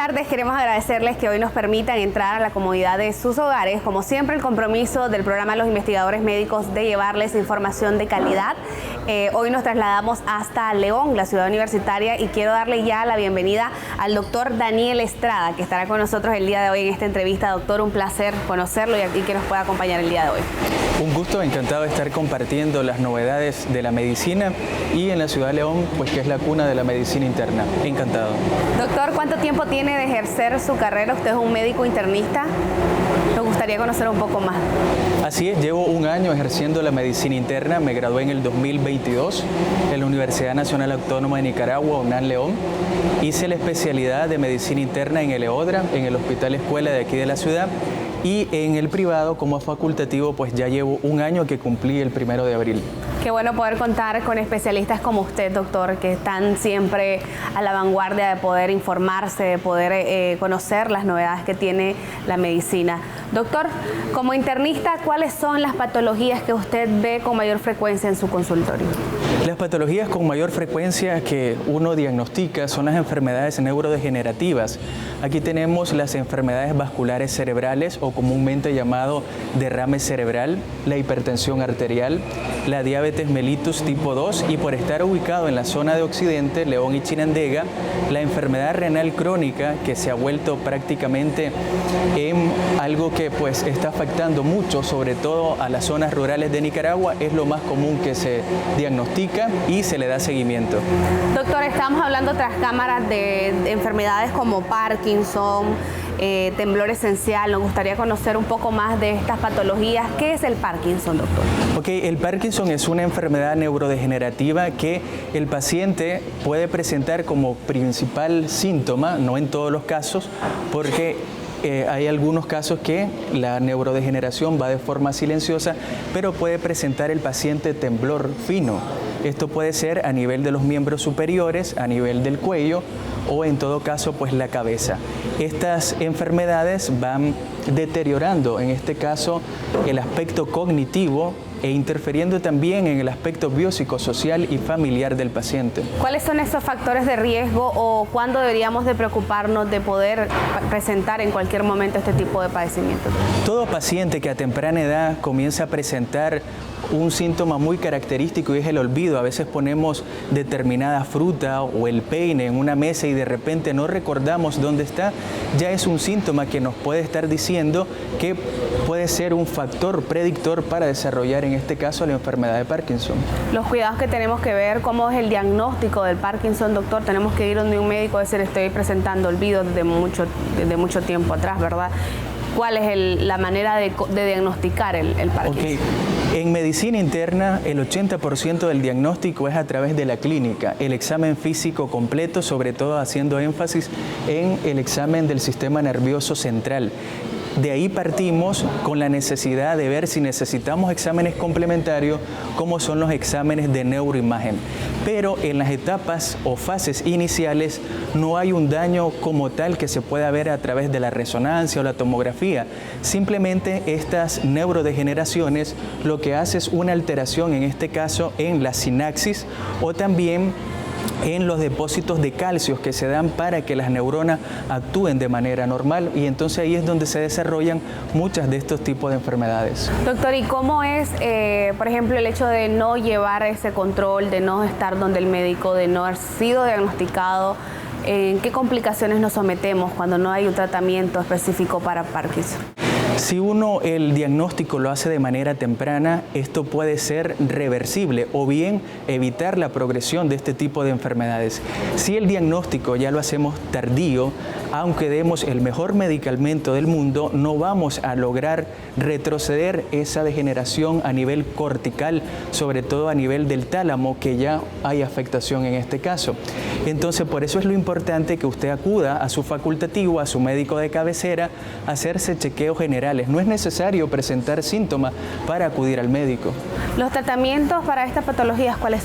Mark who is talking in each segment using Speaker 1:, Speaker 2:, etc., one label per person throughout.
Speaker 1: tardes, queremos agradecerles que hoy nos permitan entrar a la comodidad de sus hogares. Como siempre, el compromiso del programa Los Investigadores Médicos de llevarles información de calidad. Hoy nos trasladamos hasta León, la ciudad universitaria, y quiero darle ya la bienvenida al doctor Daniel Estrada, que estará con nosotros el día de hoy en esta entrevista. Doctor, un placer conocerlo y que nos pueda acompañar el día de hoy.
Speaker 2: Un gusto, encantado de estar compartiendo las novedades de la medicina y en la ciudad de León, pues que es la cuna de la medicina interna. Encantado.
Speaker 1: Doctor, ¿cuánto tiempo tiene de ejercer su carrera? Usted es un médico internista. Nos gustaría conocer un poco más.
Speaker 2: Así es, llevo un año ejerciendo la medicina interna. Me gradué en el 2022 en la Universidad Nacional Autónoma de Nicaragua, UNAM León. Hice la especialidad de medicina interna en el EODRA, en el Hospital Escuela de aquí de la ciudad. Y en el privado, como facultativo, pues ya llevo un año que cumplí el 1 de abril.
Speaker 1: Qué bueno poder contar con especialistas como usted, doctor, que están siempre a la vanguardia de poder informarse, de poder conocer las novedades que tiene la medicina. Doctor, como internista, ¿cuáles son las patologías que usted ve con mayor frecuencia en su consultorio?
Speaker 2: Las patologías con mayor frecuencia que uno diagnostica son las enfermedades neurodegenerativas. Aquí tenemos las enfermedades vasculares cerebrales o comúnmente llamado derrame cerebral, la hipertensión arterial, la diabetes mellitus tipo 2 y por estar ubicado en la zona de Occidente, León y Chinandega, la enfermedad renal crónica que se ha vuelto prácticamente en algo que pues está afectando mucho, sobre todo a las zonas rurales de Nicaragua, es lo más común que se diagnostica y se le da seguimiento.
Speaker 1: Doctor, estamos hablando tras cámaras de enfermedades como Parkinson, temblor esencial. Nos gustaría conocer un poco más de estas patologías. ¿Qué es el Parkinson, doctor?
Speaker 2: Ok, el Parkinson es una enfermedad neurodegenerativa que el paciente puede presentar como principal síntoma, no en todos los casos, porque hay algunos casos que la neurodegeneración va de forma silenciosa, pero puede presentar el paciente temblor fino. Esto puede ser a nivel de los miembros superiores, a nivel del cuello o en todo caso pues la cabeza. Estas enfermedades van deteriorando en este caso el aspecto cognitivo e interfiriendo también en el aspecto biopsicosocial y familiar del paciente.
Speaker 1: ¿Cuáles son esos factores de riesgo o cuándo deberíamos de preocuparnos de poder presentar en cualquier momento este tipo de padecimientos?
Speaker 2: Todo paciente que a temprana edad comienza a presentar un síntoma muy característico y es el olvido. A veces ponemos determinada fruta o el peine en una mesa y de repente no recordamos dónde está, ya es un síntoma que nos puede estar diciendo que puede ser un factor predictor para desarrollar en este caso la enfermedad de Parkinson.
Speaker 1: Los cuidados que tenemos que ver, ¿cómo es el diagnóstico del Parkinson, doctor? Tenemos que ir donde un médico, decir, estoy presentando olvido desde mucho tiempo atrás, ¿verdad? ¿Cuál es la manera de diagnosticar el Parkinson?
Speaker 2: Okay. En medicina interna, el 80% del diagnóstico es a través de la clínica, el examen físico completo, sobre todo haciendo énfasis en el examen del sistema nervioso central. De ahí partimos con la necesidad de ver si necesitamos exámenes complementarios, como son los exámenes de neuroimagen. Pero en las etapas o fases iniciales no hay un daño como tal que se pueda ver a través de la resonancia o la tomografía. Simplemente estas neurodegeneraciones lo que hace es una alteración, en este caso en la sinapsis o también en los depósitos de calcios que se dan para que las neuronas actúen de manera normal y entonces ahí es donde se desarrollan muchas de estos tipos de enfermedades.
Speaker 1: Doctor, ¿y cómo es, por ejemplo, el hecho de no llevar ese control, de no estar donde el médico, de no haber sido diagnosticado? ¿En qué complicaciones nos sometemos cuando no hay un tratamiento específico para Parkinson?
Speaker 2: Si uno el diagnóstico lo hace de manera temprana, esto puede ser reversible o bien evitar la progresión de este tipo de enfermedades. Si el diagnóstico ya lo hacemos tardío, aunque demos el mejor medicamento del mundo, no vamos a lograr retroceder esa degeneración a nivel cortical, sobre todo a nivel del tálamo, que ya hay afectación en este caso. Entonces, por eso es lo importante que usted acuda a su facultativo, a su médico de cabecera, a hacerse chequeos generales. No es necesario presentar síntomas para acudir al médico.
Speaker 1: ¿Los tratamientos para estas patologías cuáles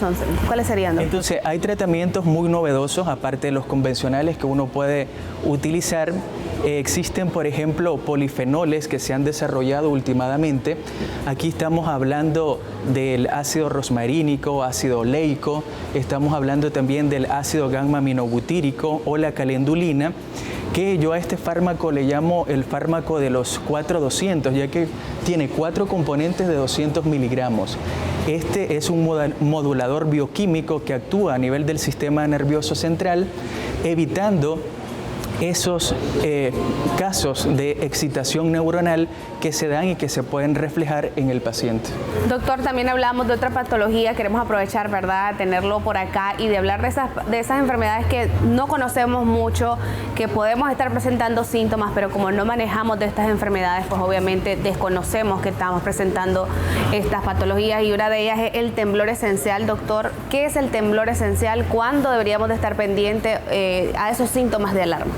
Speaker 1: serían, doctor?
Speaker 2: Entonces, hay tratamientos muy novedosos, aparte de los convencionales que uno puede utilizar. Existen, por ejemplo, polifenoles que se han desarrollado últimamente. Aquí estamos hablando del ácido rosmarínico, ácido oleico, estamos hablando también del ácido gamma-aminobutírico o la calendulina, que yo a este fármaco le llamo el fármaco de los 4-200, ya que tiene 4 componentes de 200 miligramos. Este es un modulador bioquímico que actúa a nivel del sistema nervioso central, evitando esos casos de excitación neuronal que se dan y que se pueden reflejar en el paciente.
Speaker 1: Doctor, también hablamos de otra patología, queremos aprovechar, ¿verdad?, tenerlo por acá y de hablar de esas enfermedades que no conocemos mucho, que podemos estar presentando síntomas, pero como no manejamos de estas enfermedades, pues obviamente desconocemos que estamos presentando estas patologías, y una de ellas es el temblor esencial. Doctor, ¿qué es el temblor esencial? ¿Cuándo deberíamos de estar pendientes a esos síntomas de alarma?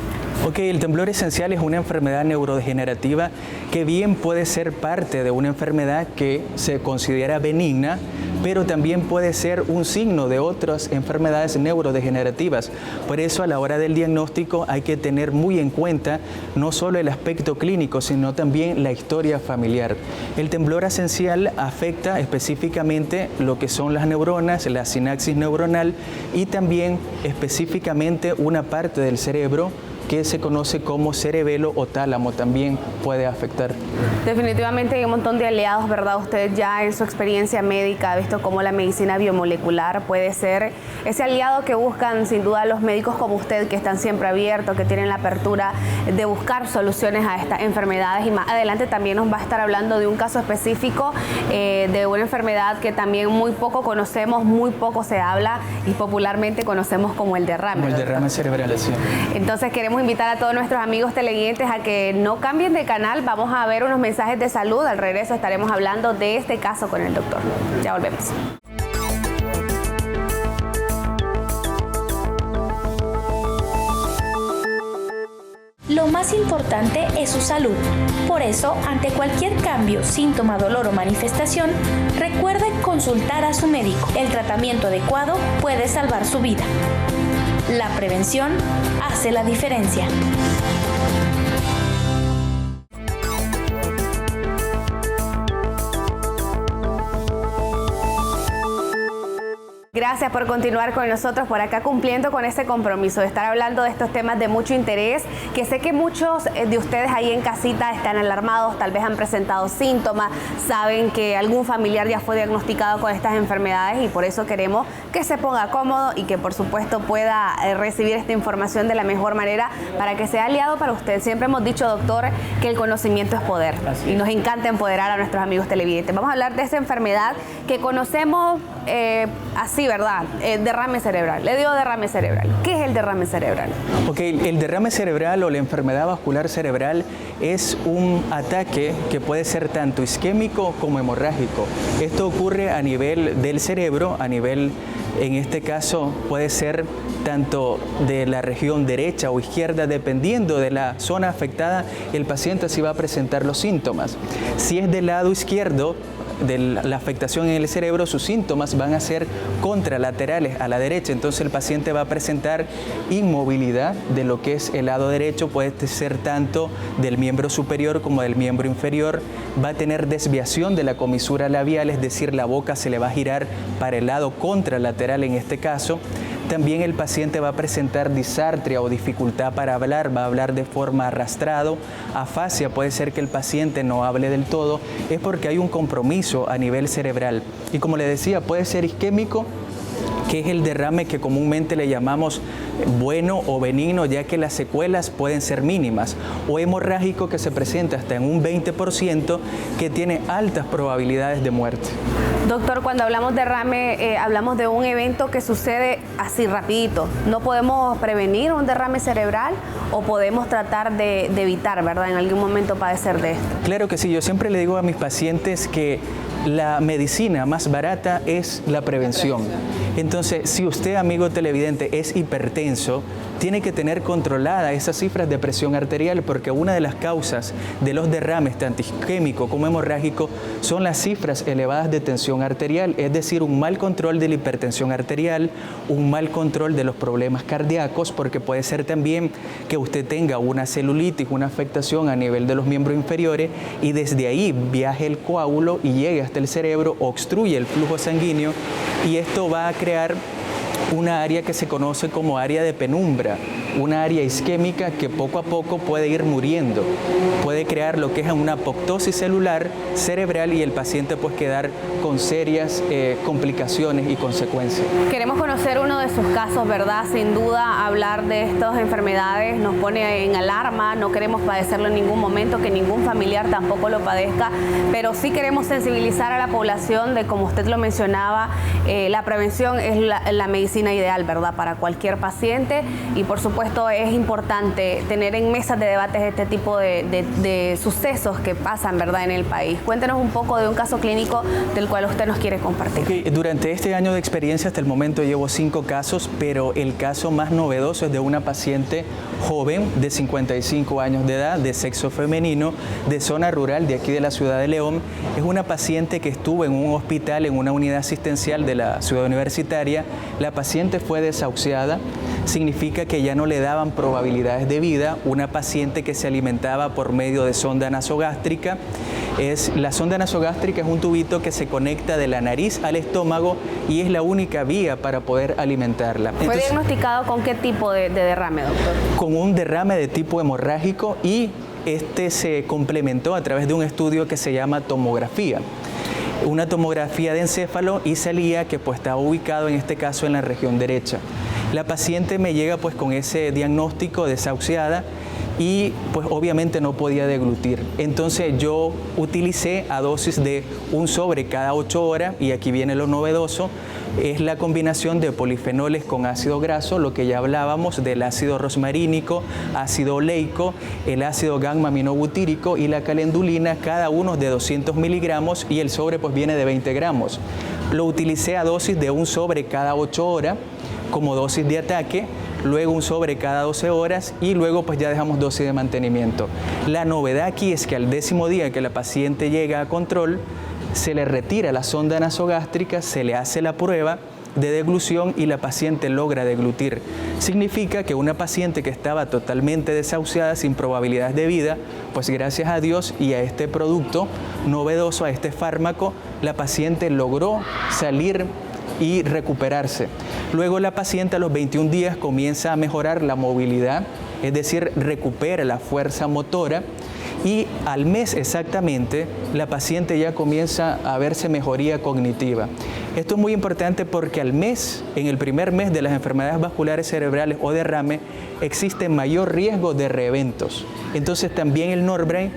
Speaker 2: Ok, el temblor esencial es una enfermedad neurodegenerativa que bien puede ser parte de una enfermedad que se considera benigna, pero también puede ser un signo de otras enfermedades neurodegenerativas. Por eso, a la hora del diagnóstico hay que tener muy en cuenta no solo el aspecto clínico, sino también la historia familiar. El temblor esencial afecta específicamente lo que son las neuronas, la sinapsis neuronal, y también específicamente una parte del cerebro que se conoce como cerebelo o tálamo, también puede afectar.
Speaker 1: Definitivamente hay un montón de aliados, ¿verdad? Usted ya en su experiencia médica ha visto cómo la medicina biomolecular puede ser ese aliado que buscan sin duda los médicos como usted, que están siempre abiertos, que tienen la apertura de buscar soluciones a estas enfermedades, y más adelante también nos va a estar hablando de un caso específico de una enfermedad que también muy poco conocemos, muy poco se habla y popularmente conocemos como el derrame.
Speaker 2: Como el derrame cerebral, sí.
Speaker 1: Entonces queremos invitar a todos nuestros amigos televidentes a que no cambien de canal. Vamos a ver unos mensajes de salud. Al regreso estaremos hablando de este caso con el doctor. Ya volvemos.
Speaker 3: Lo más importante es su salud. Por eso, ante cualquier cambio, síntoma, dolor o manifestación, recuerde consultar a su médico. El tratamiento adecuado puede salvar su vida. La prevención hace la diferencia.
Speaker 1: Gracias por continuar con nosotros por acá, cumpliendo con ese compromiso de estar hablando de estos temas de mucho interés, que sé que muchos de ustedes ahí en casita están alarmados, tal vez han presentado síntomas, saben que algún familiar ya fue diagnosticado con estas enfermedades, y por eso queremos que se ponga cómodo y que por supuesto pueda recibir esta información de la mejor manera para que sea aliado para usted. Siempre hemos dicho, doctor, que el conocimiento es poder, y nos encanta empoderar a nuestros amigos televidentes. Vamos a hablar de esa enfermedad que conocemos así, ¿verdad? Derrame cerebral. Le digo derrame cerebral. ¿Qué es el derrame cerebral?
Speaker 2: Ok, el derrame cerebral o la enfermedad vascular cerebral es un ataque que puede ser tanto isquémico como hemorrágico. Esto ocurre a nivel del cerebro, a nivel, en este caso, puede ser tanto de la región derecha o izquierda, dependiendo de la zona afectada, el paciente así va a presentar los síntomas. Si es del lado izquierdo, de la afectación en el cerebro, sus síntomas van a ser contralaterales a la derecha, entonces el paciente va a presentar inmovilidad de lo que es el lado derecho, puede ser tanto del miembro superior como del miembro inferior, va a tener desviación de la comisura labial, es decir, la boca se le va a girar para el lado contralateral en este caso. También el paciente va a presentar disartria o dificultad para hablar, va a hablar de forma arrastrado, afasia, puede ser que el paciente no hable del todo, es porque hay un compromiso a nivel cerebral. Y como le decía, puede ser isquémico, que es el derrame que comúnmente le llamamos bueno o benigno, ya que las secuelas pueden ser mínimas, o hemorrágico, que se presenta hasta en un 20%, que tiene altas probabilidades de muerte.
Speaker 1: Doctor, cuando hablamos de derrame, hablamos de un evento que sucede así rapidito. ¿No podemos prevenir un derrame cerebral o podemos tratar de evitar, ¿verdad?, en algún momento padecer de esto?
Speaker 2: Claro que sí, yo siempre le digo a mis pacientes que la medicina más barata es la prevención. Entonces, si usted, amigo televidente, es hipertenso, tiene que tener controlada esas cifras de presión arterial, porque una de las causas de los derrames, tanto isquémico como hemorrágico, son las cifras elevadas de tensión arterial, es decir, un mal control de la hipertensión arterial, un mal control de los problemas cardíacos, porque puede ser también que usted tenga una celulitis, una afectación a nivel de los miembros inferiores, y desde ahí viaje el coágulo y llegue hasta el cerebro, obstruye el flujo sanguíneo, y esto va a crear una área que se conoce como área de penumbra. una área isquémica que poco a poco puede ir muriendo, puede crear lo que es una apoptosis celular cerebral y el paciente pues quedar con serias complicaciones y consecuencias.
Speaker 1: Queremos conocer uno de sus casos, ¿verdad? Sin duda hablar de estas enfermedades nos pone en alarma, no queremos padecerlo en ningún momento, que ningún familiar tampoco lo padezca, pero sí queremos sensibilizar a la población de, como usted lo mencionaba, la prevención es la medicina ideal, ¿verdad? Para cualquier paciente, y por supuesto es importante tener en mesas de debates este tipo de sucesos que pasan, ¿verdad?, en el país. Cuéntenos un poco de un caso clínico del cual usted nos quiere compartir.
Speaker 2: Okay. Durante este año de experiencia hasta el momento llevo 5 casos, pero el caso más novedoso es de una paciente joven de 55 años de edad, de sexo femenino, de zona rural de aquí de la ciudad de León. Es una paciente que estuvo en un hospital, en una unidad asistencial de la ciudad universitaria. La paciente fue desahuciada, significa que ya no le daban probabilidades de vida. Una paciente que se alimentaba por medio de sonda nasogástrica. La sonda nasogástrica es un tubito que se conecta de la nariz al estómago y es la única vía para poder alimentarla.
Speaker 1: ¿Fue diagnosticado con qué tipo de derrame, doctor?
Speaker 2: Con un derrame de tipo hemorrágico, y este se complementó a través de un estudio que se llama tomografía. Una tomografía de encéfalo, y salía que pues estaba ubicado en este caso en la región derecha. La paciente me llega pues con ese diagnóstico, desahuciada, y pues obviamente no podía deglutir. Entonces yo utilicé a dosis de 1 sobre cada 8 horas, y aquí viene lo novedoso, es la combinación de polifenoles con ácido graso, lo que ya hablábamos del ácido rosmarínico, ácido oleico, el ácido gamma-aminobutírico y la calendulina, cada uno de 200 miligramos, y el sobre pues viene de 20 gramos. Lo utilicé a dosis de 1 sobre cada 8 horas como dosis de ataque, luego 1 sobre cada 12 horas y luego pues ya dejamos dosis de mantenimiento. La novedad aquí es que al 10º día que la paciente llega a control, se le retira la sonda nasogástrica, se le hace la prueba de deglución y la paciente logra deglutir. Significa que una paciente que estaba totalmente desahuciada, sin probabilidades de vida, pues gracias a Dios y a este producto novedoso, a este fármaco, la paciente logró salir y recuperarse. Luego la paciente a los 21 días comienza a mejorar la movilidad, es decir, recupera la fuerza motora, y al mes exactamente la paciente ya comienza a verse mejoría cognitiva. Esto es muy importante porque al mes, en el primer mes de las enfermedades vasculares cerebrales o derrame, existe mayor riesgo de reeventos. Entonces también el Norbrain,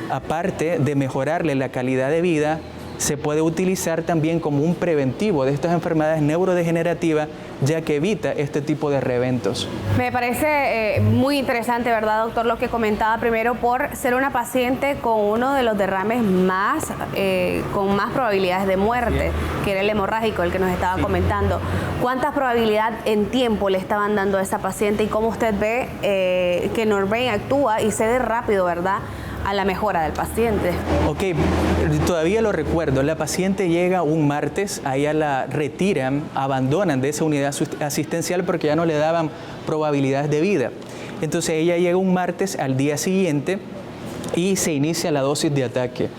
Speaker 2: aparte de mejorarle la calidad de vida, se puede utilizar también como un preventivo de estas enfermedades neurodegenerativas, ya que evita este tipo de reeventos.
Speaker 1: Me parece muy interesante, ¿verdad, doctor? Lo que comentaba primero, por ser una paciente con uno de los derrames con más probabilidades de muerte, que era el hemorrágico, el que nos estaba comentando. ¿Cuánta probabilidad en tiempo le estaban dando a esa paciente y cómo usted ve que Norbrain actúa y cede rápido, ¿verdad?, a la mejora del paciente?
Speaker 2: Ok, todavía lo recuerdo. La paciente llega un martes, a ella la retiran, abandonan de esa unidad asistencial porque ya no le daban probabilidades de vida. Entonces ella llega un martes al día siguiente y se inicia la dosis de ataque.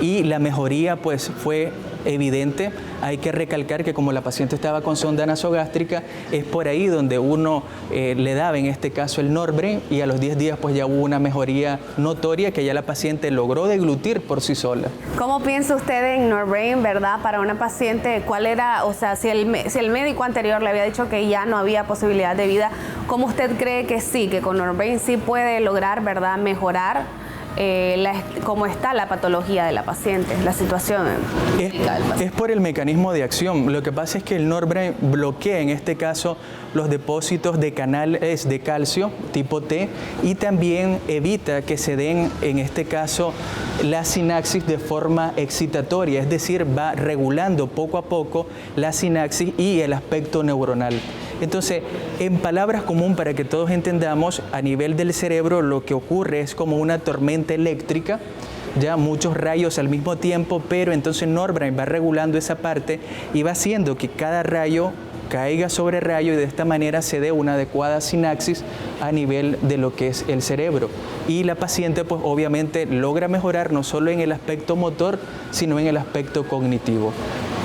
Speaker 2: Y la mejoría pues fue evidente. Hay que recalcar que como la paciente estaba con sonda nasogástrica, es por ahí donde uno le daba en este caso el Norbrain, y a los 10 días pues ya hubo una mejoría notoria que ya la paciente logró deglutir por sí sola.
Speaker 1: ¿Cómo piensa usted en Norbrain, verdad, para una paciente? ¿Cuál era, o sea, si el médico anterior le había dicho que ya no había posibilidad de vida, ¿cómo usted cree que sí, que con Norbrain sí puede lograr, verdad, mejorar cómo está la patología de la paciente, la situación del paciente?
Speaker 2: Es por el mecanismo de acción. Lo que pasa es que el Norbrain bloquea en este caso los depósitos de canales de calcio tipo T, y también evita que se den en este caso la sinapsis de forma excitatoria, es decir, va regulando poco a poco la sinapsis y el aspecto neuronal. Entonces, en palabras comunes para que todos entendamos, a nivel del cerebro lo que ocurre es como una tormenta eléctrica, ya muchos rayos al mismo tiempo, pero entonces Norbrain va regulando esa parte y va haciendo que cada rayo caiga sobre rayo y de esta manera se dé una adecuada sinapsis a nivel de lo que es el cerebro. Y la paciente pues obviamente logra mejorar no solo en el aspecto motor, sino en el aspecto cognitivo.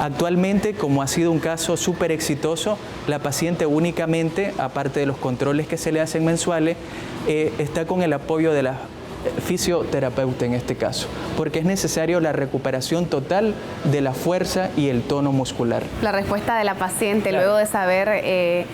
Speaker 2: Actualmente, como ha sido un caso súper exitoso, la paciente únicamente, aparte de los controles que se le hacen mensuales, está con el apoyo de la fisioterapeuta en este caso, porque es necesario la recuperación total de la fuerza y el tono muscular.
Speaker 1: La respuesta de la paciente,
Speaker 2: claro,
Speaker 1: luego de saber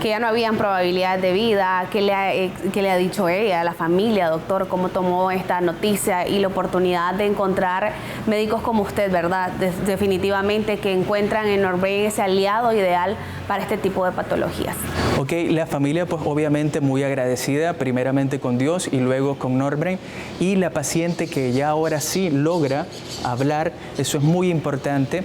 Speaker 1: que ya no habían probabilidades de vida, ¿qué le ha dicho ella, a la familia, doctor? ¿Cómo tomó esta noticia y la oportunidad de encontrar médicos como usted, verdad? Definitivamente que encuentran en Norbrain ese aliado ideal para este tipo de patologías.
Speaker 2: Ok, la familia pues obviamente muy agradecida, primeramente con Dios y luego con Norbrain, y la paciente que ya ahora sí logra hablar, eso es muy importante.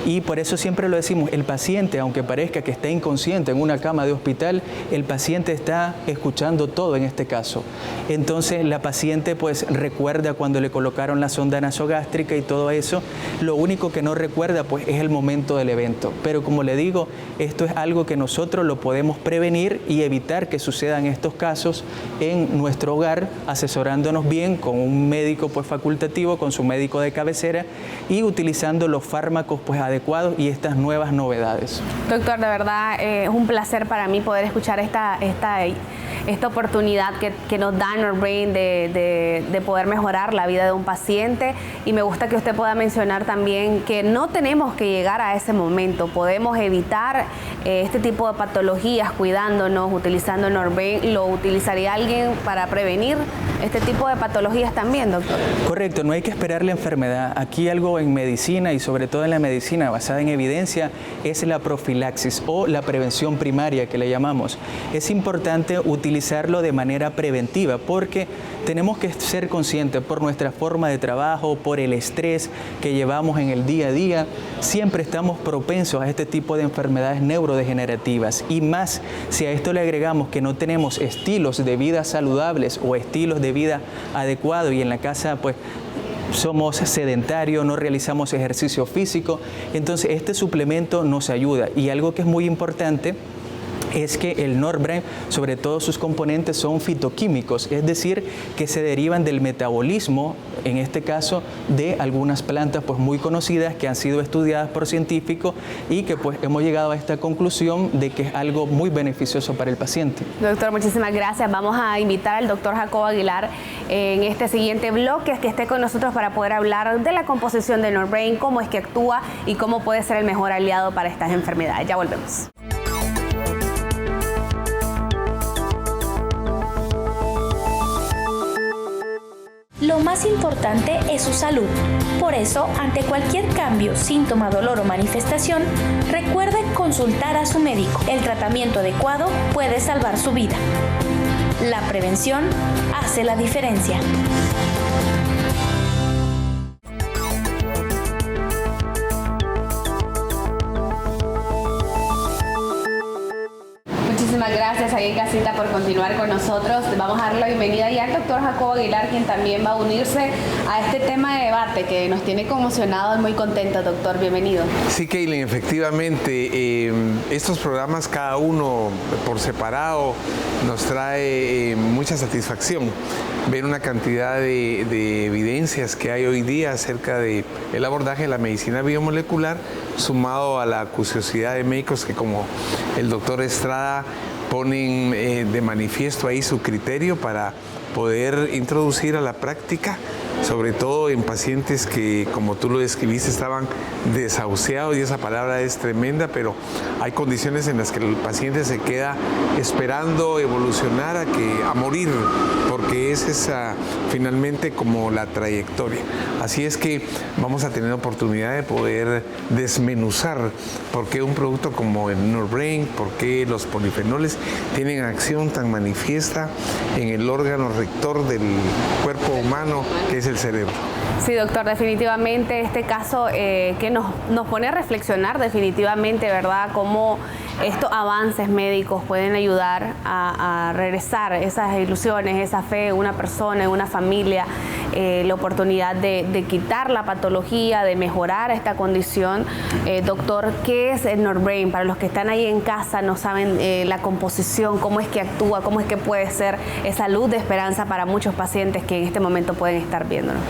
Speaker 2: Y por eso siempre lo decimos, el paciente, aunque parezca que está inconsciente en una cama de hospital, el paciente está escuchando todo en este caso. Entonces la paciente pues recuerda cuando le colocaron la sonda nasogástrica y todo eso. Lo único que no recuerda pues es el momento del evento. Pero como le digo, esto es algo que nosotros lo podemos prevenir y evitar que sucedan estos casos en nuestro hogar, asesorándonos bien con un médico pues facultativo, con su médico de cabecera y utilizando los fármacos pues adecuados y estas nuevas novedades.
Speaker 1: Doctor, de verdad es un placer para mí poder escuchar esta oportunidad que nos da Norbrain de poder mejorar la vida de un paciente, y me gusta que usted pueda mencionar también que no tenemos que llegar a ese momento, podemos evitar este tipo de patologías cuidándonos, utilizando Norbrain. ¿Lo utilizaría alguien para prevenir este tipo de patologías también, doctor?
Speaker 2: Correcto, no hay que esperar la enfermedad. Aquí algo en medicina y sobre todo en la medicina basada en evidencia es la profilaxis o la prevención primaria que le llamamos. Es importante utilizarlo de manera preventiva porque tenemos que ser conscientes por nuestra forma de trabajo, por el estrés que llevamos en el día a día, siempre estamos propensos a este tipo de enfermedades neurodegenerativas, y más si a esto le agregamos que no tenemos estilos de vida saludables o estilos de vida adecuados y en la casa pues somos sedentarios, no realizamos ejercicio físico, entonces este suplemento nos ayuda. Y algo que es muy importante es que el Norbrain, sobre todo sus componentes, son fitoquímicos, es decir, que se derivan del metabolismo, en este caso, de algunas plantas pues muy conocidas que han sido estudiadas por científicos y que pues hemos llegado a esta conclusión de que es algo muy beneficioso para el paciente.
Speaker 1: Doctor, muchísimas gracias. Vamos a invitar al doctor Jacobo Aguilar en este siguiente bloque, que esté con nosotros para poder hablar de la composición de Norbrain, cómo es que actúa y cómo puede ser el mejor aliado para estas enfermedades. Ya volvemos.
Speaker 3: Lo más importante es su salud. Por eso, ante cualquier cambio, síntoma, dolor o manifestación, recuerde consultar a su médico. El tratamiento adecuado puede salvar su vida. La prevención hace la diferencia.
Speaker 1: Muchísimas gracias ahí en casita por continuar con nosotros. Vamos a dar la bienvenida ya al doctor Jacobo Aguilar, quien también va a unirse a este tema de debate que nos tiene conmocionados y muy contentos. Doctor, bienvenido.
Speaker 4: Sí, Kaylin, efectivamente, estos programas cada uno por separado nos trae mucha satisfacción. Ver una cantidad de evidencias que hay hoy día acerca del abordaje de la medicina biomolecular, sumado a la curiosidad de médicos que, como el doctor Estrada, ponen de manifiesto ahí su criterio para poder introducir a la práctica, sobre todo en pacientes que, como tú lo describiste, estaban desahuciados, y esa palabra es tremenda, pero hay condiciones en las que el paciente se queda esperando evolucionar a morir, porque es esa finalmente como la trayectoria. Así es que vamos a tener oportunidad de poder desmenuzar por qué un producto como el Norbrain, por qué los polifenoles tienen acción tan manifiesta en el órgano rector del cuerpo humano, que es el cerebro.
Speaker 1: Sí, doctor, definitivamente este caso que nos pone a reflexionar definitivamente, ¿verdad?, cómo estos avances médicos pueden ayudar a regresar esas ilusiones, esa fe en una persona, en una familia, la oportunidad de quitar la patología, de mejorar esta condición. Doctor, ¿qué es el Norbrain? Para los que están ahí en casa, no saben la composición, cómo es que actúa, cómo es que puede ser esa luz de esperanza para muchos pacientes que en este momento pueden estar viéndonos.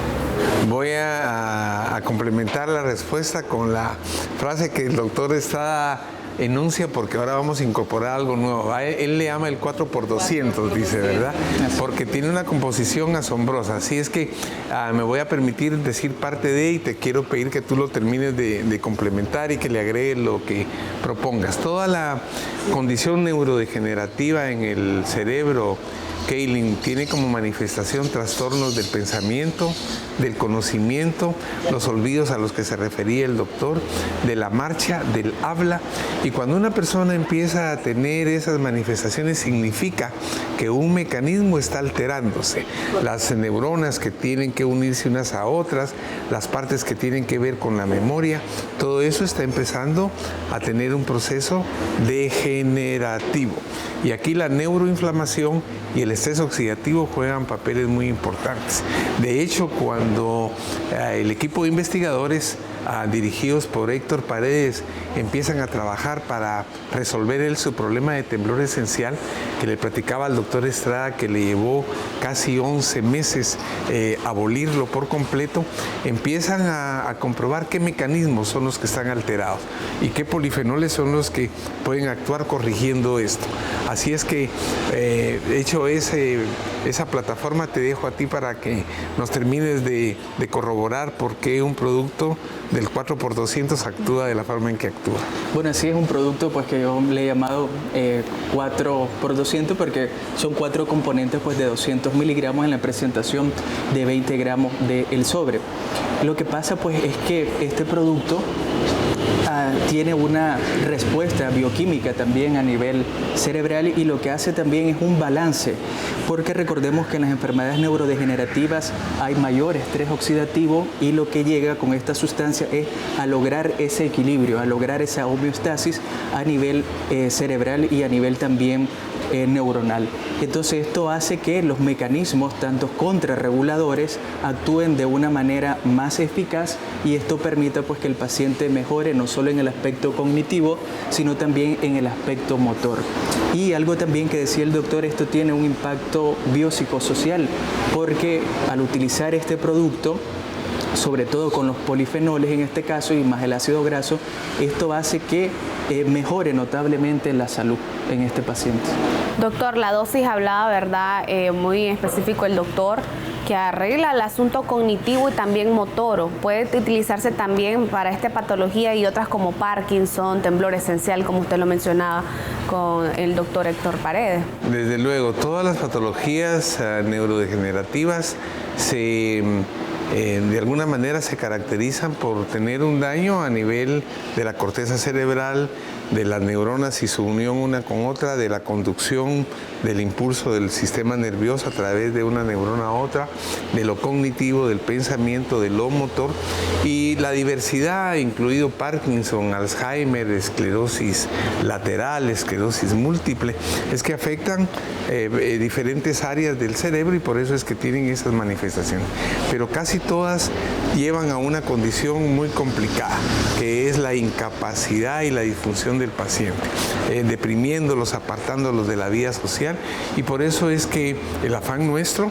Speaker 4: voy a complementar la respuesta con la frase que el doctor Estrada enuncia, porque ahora vamos a incorporar algo nuevo. Él le llama el 4x200, dice, ¿verdad? Porque tiene una composición asombrosa. Así es que me voy a permitir decir parte de, y te quiero pedir que tú lo termines de complementar y que le agregues lo que propongas. Toda la condición neurodegenerativa en el cerebro, Kaylin, tiene como manifestación trastornos del pensamiento, del conocimiento, los olvidos a los que se refería el doctor, de la marcha, del habla. Y cuando una persona empieza a tener esas manifestaciones, significa que un mecanismo está alterándose. Las neuronas que tienen que unirse unas a otras, las partes que tienen que ver con la memoria, todo eso está empezando a tener un proceso degenerativo. Y aquí la neuroinflamación y el estrés oxidativo juegan papeles muy importantes. De hecho, cuando el equipo de investigadores dirigidos por Héctor Paredes empiezan a trabajar para resolver su problema de temblor esencial, que le platicaba al doctor Estrada que le llevó casi 11 meses abolirlo por completo, empiezan a comprobar qué mecanismos son los que están alterados y qué polifenoles son los que pueden actuar corrigiendo esto. Así es que, hecho esa plataforma, te dejo a ti para que nos termines de corroborar por qué un producto del 4x200 actúa de la forma en que actúa.
Speaker 2: Bueno, sí, es un producto pues que yo le he llamado 4x200 porque son 4 componentes pues de 200 miligramos en la presentación de 20 gramos del sobre. Lo que pasa pues es que este producto tiene una respuesta bioquímica también a nivel cerebral, y lo que hace también es un balance, porque recordemos que en las enfermedades neurodegenerativas hay mayor estrés oxidativo, y lo que llega con esta sustancia es a lograr ese equilibrio, a lograr esa homeostasis a nivel cerebral y a nivel también neuronal. Entonces esto hace que los mecanismos, tanto contrarreguladores, actúen de una manera más eficaz, y esto permite pues que el paciente mejore no solo en el aspecto cognitivo, sino también en el aspecto motor. Y algo también que decía el doctor, esto tiene un impacto biopsicosocial, porque al utilizar este producto, sobre todo con los polifenoles en este caso y más el ácido graso, esto hace que mejore notablemente la salud en este paciente.
Speaker 1: Doctor, la dosis hablaba, ¿verdad? Muy específico el doctor, que arregla el asunto cognitivo y también motor. Puede utilizarse también para esta patología y otras como Parkinson, temblor esencial, como usted lo mencionaba con el doctor Héctor Paredes.
Speaker 4: Desde luego, todas las patologías neurodegenerativas de alguna manera se caracterizan por tener un daño a nivel de la corteza cerebral, de las neuronas y su unión una con otra, de la conducción del impulso del sistema nervioso a través de una neurona a otra, de lo cognitivo, del pensamiento, de lo motor, y la diversidad, incluido Parkinson, Alzheimer, esclerosis lateral, esclerosis múltiple, es que afectan diferentes áreas del cerebro, y por eso es que tienen esas manifestaciones. Pero casi todas llevan a una condición muy complicada, que es la incapacidad y la disfunción del paciente, deprimiéndolos, apartándolos de la vida social, y por eso es que el afán nuestro,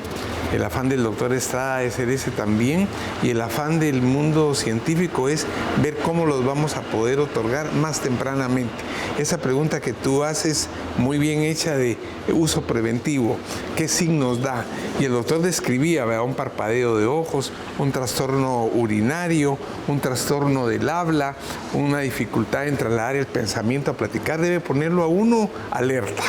Speaker 4: el afán del doctor Estrada es ese también, y el afán del mundo científico es ver cómo los vamos a poder otorgar más tempranamente. Esa pregunta que tú haces, muy bien hecha, de uso preventivo, ¿qué signos da? Y el doctor describía, ¿verdad?, un parpadeo de ojos, un trastorno urinario, un trastorno del habla, una dificultad en trasladar el pensamiento a platicar. Debe ponerlo a uno alerta,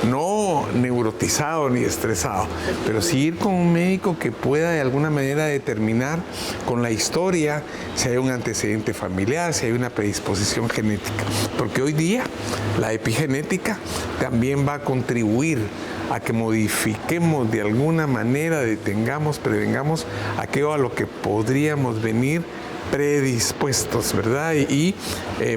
Speaker 4: no neurotizado ni estresado, pero sí ir con un médico que pueda de alguna manera determinar con la historia si hay un antecedente familiar, si hay una predisposición genética, porque hoy día la epigenética también va a contribuir a que modifiquemos de alguna manera, prevengamos aquello a lo que podríamos venir predispuestos, ¿verdad? Y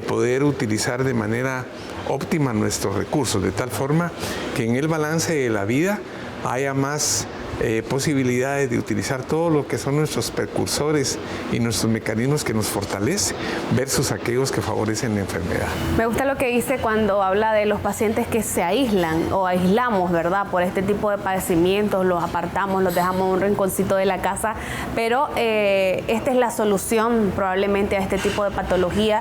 Speaker 4: poder utilizar de manera óptima nuestros recursos, de tal forma que en el balance de la vida haya más posibilidades de utilizar todo lo que son nuestros precursores y nuestros mecanismos que nos fortalecen versus aquellos que favorecen la enfermedad.
Speaker 1: Me gusta lo que dice cuando habla de los pacientes que se aíslan o aislamos, ¿verdad? Por este tipo de padecimientos, los apartamos, los dejamos en un rinconcito de la casa, pero esta es la solución probablemente a este tipo de patología.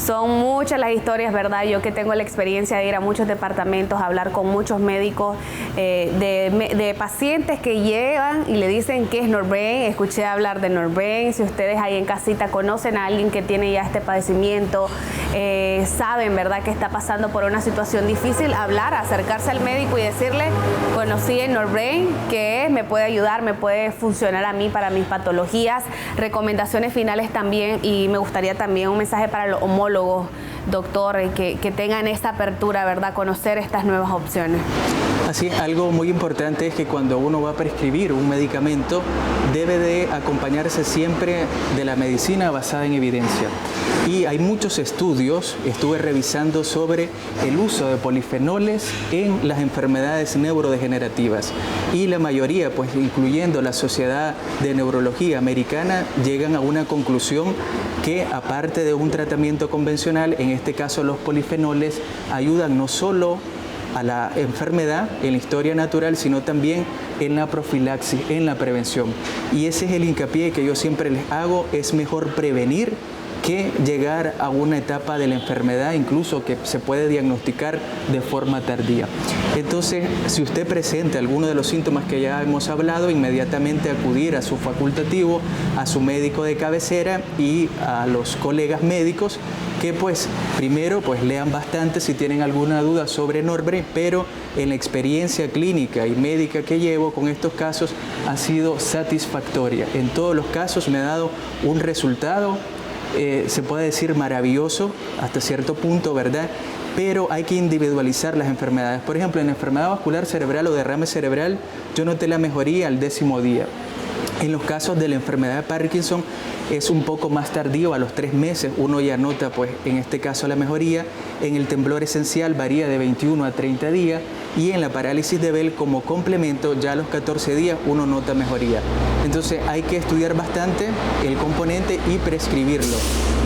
Speaker 1: Son muchas las historias, ¿verdad? Yo que tengo la experiencia de ir a muchos departamentos, a hablar con muchos médicos, de pacientes que llegan y le dicen que es Norbrain. Escuché hablar de Norbrain. Si ustedes ahí en casita conocen a alguien que tiene ya este padecimiento, saben, ¿verdad?, que está pasando por una situación difícil, hablar, acercarse al médico y decirle, conocí en Norbrain, que me puede ayudar, me puede funcionar a mí para mis patologías. Recomendaciones finales también, y me gustaría también un mensaje para los homólogos, doctor, que tengan esta apertura, ¿verdad?, conocer estas nuevas opciones.
Speaker 2: Así, algo muy importante es que cuando uno va a prescribir un medicamento, debe de acompañarse siempre de la medicina basada en evidencia. Y hay muchos estudios, estuve revisando sobre el uso de polifenoles en las enfermedades neurodegenerativas. Y la mayoría, pues incluyendo la Sociedad de Neurología Americana, llegan a una conclusión que aparte de un tratamiento convencional, en este caso los polifenoles ayudan no solo a la enfermedad en la historia natural, sino también en la profilaxis, en la prevención. Y ese es el hincapié que yo siempre les hago: es mejor prevenir que llegar a una etapa de la enfermedad, incluso que se puede diagnosticar de forma tardía. Entonces, si usted presenta alguno de los síntomas que ya hemos hablado, inmediatamente acudir a su facultativo, a su médico de cabecera y a los colegas médicos que pues primero pues lean bastante si tienen alguna duda sobre Norbrain, pero en la experiencia clínica y médica que llevo con estos casos ha sido satisfactoria. En todos los casos me ha dado un resultado, se puede decir maravilloso hasta cierto punto, ¿verdad? Pero hay que individualizar las enfermedades. Por ejemplo, en la enfermedad vascular cerebral o derrame cerebral, yo noté la mejoría al 10º día. En los casos de la enfermedad de Parkinson es un poco más tardío, a los 3 meses uno ya nota, pues en este caso, la mejoría. En el temblor esencial varía de 21 a 30 días y en la parálisis de Bell como complemento ya a los 14 días uno nota mejoría. Entonces hay que estudiar bastante el componente y prescribirlo.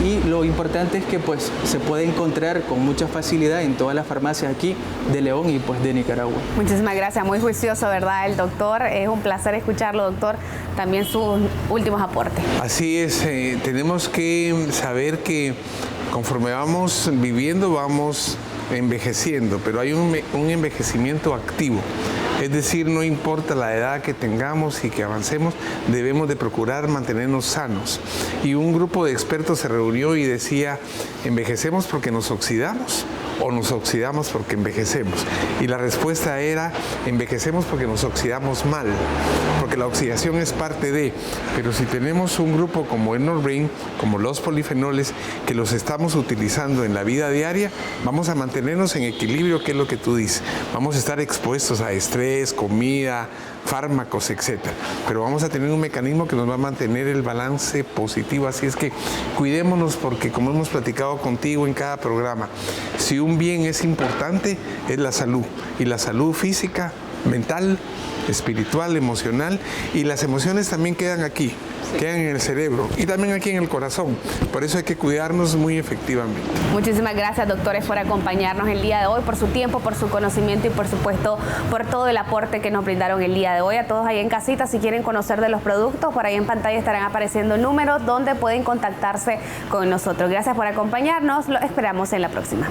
Speaker 2: Y lo importante es que pues se puede encontrar con mucha facilidad en todas las farmacias aquí de León y pues de Nicaragua.
Speaker 1: Muchísimas gracias, muy juicioso, ¿verdad?, el doctor. Es un placer escucharlo, doctor. También sus últimos aportes.
Speaker 4: Así es, tenemos que saber que conforme vamos viviendo vamos envejeciendo, pero hay un envejecimiento activo. Es decir, no importa la edad que tengamos y que avancemos, debemos de procurar mantenernos sanos. Y un grupo de expertos se reunió y decía, ¿envejecemos porque nos oxidamos o nos oxidamos porque envejecemos? Y la respuesta era, envejecemos porque nos oxidamos mal, porque la oxidación es parte de, pero si tenemos un grupo como el Norbrain, como los polifenoles, que los estamos utilizando en la vida diaria, vamos a mantenernos en equilibrio, que es lo que tú dices. Vamos a estar expuestos a estrés, comida, fármacos, etcétera. Pero vamos a tener un mecanismo que nos va a mantener el balance positivo. Así es que cuidémonos, porque como hemos platicado contigo en cada programa, si un bien es importante, es la salud. Y la salud física, mental, espiritual, emocional, y las emociones también quedan aquí, quedan en el cerebro y también aquí en el corazón. Por eso hay que cuidarnos muy efectivamente.
Speaker 1: Muchísimas gracias, doctores, por acompañarnos el día de hoy, por su tiempo, por su conocimiento y por supuesto por todo el aporte que nos brindaron el día de hoy. A todos ahí en casita, si quieren conocer de los productos, por ahí en pantalla estarán apareciendo números donde pueden contactarse con nosotros. Gracias por acompañarnos, los esperamos en la próxima.